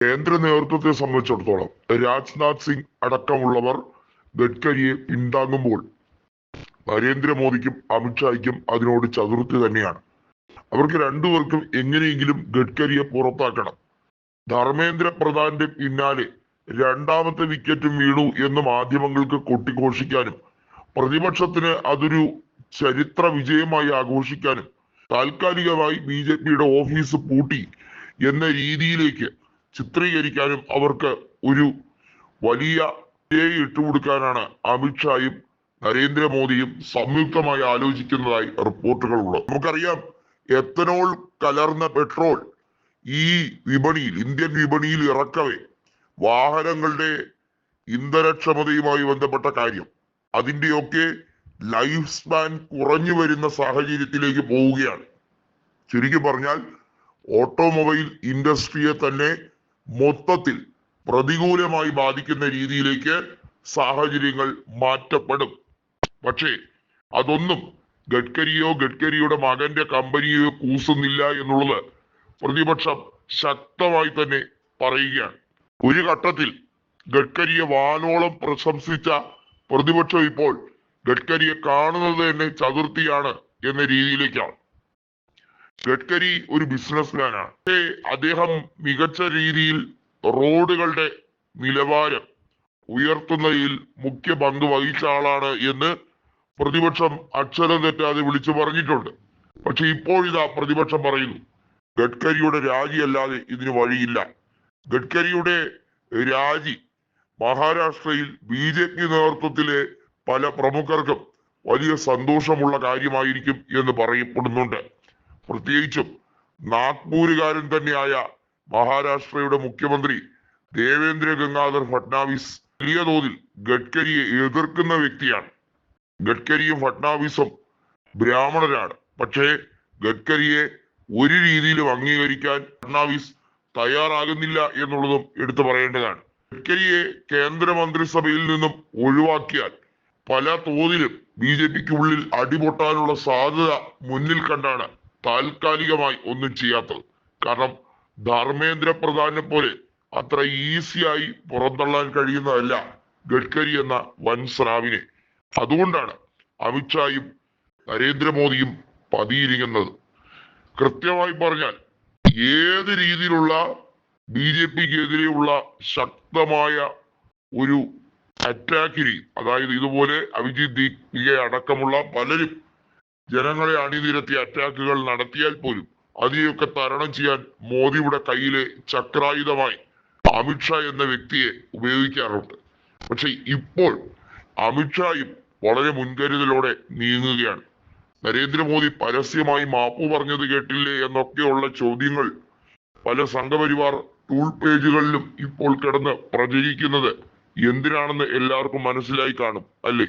കേന്ദ്ര നേതൃത്വത്തെ സംബന്ധിച്ചിടത്തോളം രാജ്നാഥ് സിംഗ് അടക്കമുള്ളവർ ഗഡ്കരിയെ പിന്താങ്ങുമ്പോൾ നരേന്ദ്രമോദിക്കും അമിത്ഷായ്ക്കും അതിനോട് ചതുർത്ഥി തന്നെയാണ്. അവർക്ക് രണ്ടുപേർക്കും എങ്ങനെയെങ്കിലും ഗഡ്കരിയെ പുറത്താക്കണം. ധർമ്മേന്ദ്ര പ്രധാന്റെ പിന്നാലെ രണ്ടാമത്തെ വിക്കറ്റും വീണു എന്ന് മാധ്യമങ്ങൾക്ക് കൊട്ടിഘോഷിക്കാനും പ്രതിപക്ഷത്തിന് അതൊരു ചരിത്ര വിജയമായി ആഘോഷിക്കാനും താൽക്കാലികമായി BJP-യുടെ ഓഫീസ് പൂട്ടി എന്ന രീതിയിലേക്ക് ചിത്രീകരിക്കാനും അവർക്ക് ഒരു വലിയ ഇട്ടുകൊടുക്കാനാണ് അമിത്ഷായും നരേന്ദ്രമോദിയും സംയുക്തമായി ആലോചിക്കുന്നതായി റിപ്പോർട്ടുകളുള്ളത്. നമുക്കറിയാം, എത്തനോൾ കലർന്ന പെട്രോൾ ഈ വിപണിയിൽ, ഇന്ത്യൻ വിപണിയിൽ ഇറക്കവേ വാഹനങ്ങളുടെ ഇന്ധനക്ഷമതയുമായി ബന്ധപ്പെട്ട കാര്യം, അതിന്റെയൊക്കെ ലൈഫ് സ്പാൻ കുറഞ്ഞു വരുന്ന സാഹചര്യത്തിലേക്ക് പോവുകയാണ്. ചുരുക്കി പറഞ്ഞാൽ ഓട്ടോമൊബൈൽ ഇൻഡസ്ട്രിയെ തന്നെ മൊത്തത്തിൽ പ്രതികൂലമായി ബാധിക്കുന്ന രീതിയിലേക്ക് സാഹചര്യങ്ങൾ മാറ്റപ്പെടും. പക്ഷേ അതൊന്നും ഗഡ്കരിയോ ഗഡ്കരിയുടെ മകന്റെ കമ്പനിയോ കൂസുന്നില്ല എന്നുള്ളത് പ്രതിപക്ഷം ശക്തമായി തന്നെ പറയുകയാണ്. ഒരു ഘട്ടത്തിൽ ഗഡ്കരിയെ വാനോളം പ്രശംസിച്ച പ്രതിപക്ഷം ഇപ്പോൾ ഗഡ്കരിയെ കാണുന്നത് തന്നെ ചതുർത്ഥിയാണ് എന്ന രീതിയിലേക്കാണ്. ഗഡ്കരി ഒരു ബിസിനസ്മാനാണ്. പക്ഷേ അദ്ദേഹം മികച്ച രീതിയിൽ റോഡുകളുടെ നിലവാരം ഉയർത്തുന്നതിൽ മുഖ്യ പങ്ക് വഹിച്ച ആളാണ് എന്ന് പ്രതിപക്ഷം അക്ഷരം തെറ്റാതെ വിളിച്ചു പറഞ്ഞിട്ടുണ്ട്. പക്ഷെ ഇപ്പോഴിതാ പ്രതിപക്ഷം പറയുന്നു, ഗഡ്കരിയുടെ രാജിയല്ലാതെ ഇതിന് വഴിയില്ല. ഗഡ്കരിയുടെ രാജി മഹാരാഷ്ട്രയിൽ BJP നേതൃത്വത്തിലെ പല പ്രമുഖർക്കും വലിയ സന്തോഷമുള്ള കാര്യമായിരിക്കും എന്ന് പറയപ്പെടുന്നുണ്ട്. പ്രത്യേകിച്ചും നാഗ്പൂരുകാരൻ തന്നെയായ മഹാരാഷ്ട്രയുടെ മുഖ്യമന്ത്രി ദേവേന്ദ്ര ഗംഗാധർ ഫട്നാവിസ് വലിയ തോതിൽ ഗഡ്കരിയെ എതിർക്കുന്ന വ്യക്തിയാണ്. ഗഡ്കരിയും ഫട്നാവിസും ബ്രാഹ്മണരാണ്. പക്ഷേ ഗഡ്കരിയെ ഒരു രീതിയിലും അംഗീകരിക്കാൻ ഫട്നാവിസ് തയ്യാറാകുന്നില്ല എന്നുള്ളതും എടുത്തു പറയേണ്ടതാണ്. ഗഡ്കരിയെ കേന്ദ്രമന്ത്രിസഭയിൽ നിന്നും ഒഴിവാക്കിയാൽ പല തോതിലും BJP-ക്കുള്ളിൽ അടിപൊട്ടാനുള്ള സാധ്യത മുന്നിൽ കണ്ടാണ് താൽക്കാലികമായി ഒന്നും ചെയ്യാത്തത്. കാരണം ധർമ്മേന്ദ്ര പ്രധാനെ പോലെ അത്ര ഈസിയായി പുറന്തള്ളാൻ കഴിയുന്നതല്ല ഗഡ്കരി എന്ന വൻ സ്രാവിനെ. അതുകൊണ്ടാണ് അമിത്ഷായും നരേന്ദ്രമോദിയും പതിയിരിക്കുന്നത്. കൃത്യമായി പറഞ്ഞാൽ ഏത് രീതിയിലുള്ള BJP-ക്കെതിരെയുള്ള ശക്തമായ ഒരു അറ്റാക്കിന്, അതായത് ഇതുപോലെ അഭിജിത് ദീപിക അടക്കമുള്ള പലരും ജനങ്ങളെ അണിനിരത്തി അറ്റാക്കുകൾ നടത്തിയാൽ പോലും അതിനെയൊക്കെ തരണം ചെയ്യാൻ മോദിയുടെ കയ്യിലെ ചക്രായുധമായി അമിത്ഷാ എന്ന വ്യക്തിയെ ഉപയോഗിക്കാറുണ്ട്. പക്ഷെ ഇപ്പോൾ അമിത്ഷായും വളരെ മുൻകരുതലോടെ നീങ്ങുകയാണ്. നരേന്ദ്രമോദി പരസ്യമായി മാപ്പു പറഞ്ഞത് കേട്ടില്ലേ എന്നൊക്കെയുള്ള ചോദ്യങ്ങൾ പല സംഘപരിവാർ ടൂൾ പേജുകളിലും ഇപ്പോൾ കിടന്ന് പ്രചരിക്കുന്നത് എന്തിനാണെന്ന് എല്ലാവർക്കും മനസ്സിലായി കാണും, അല്ലേ?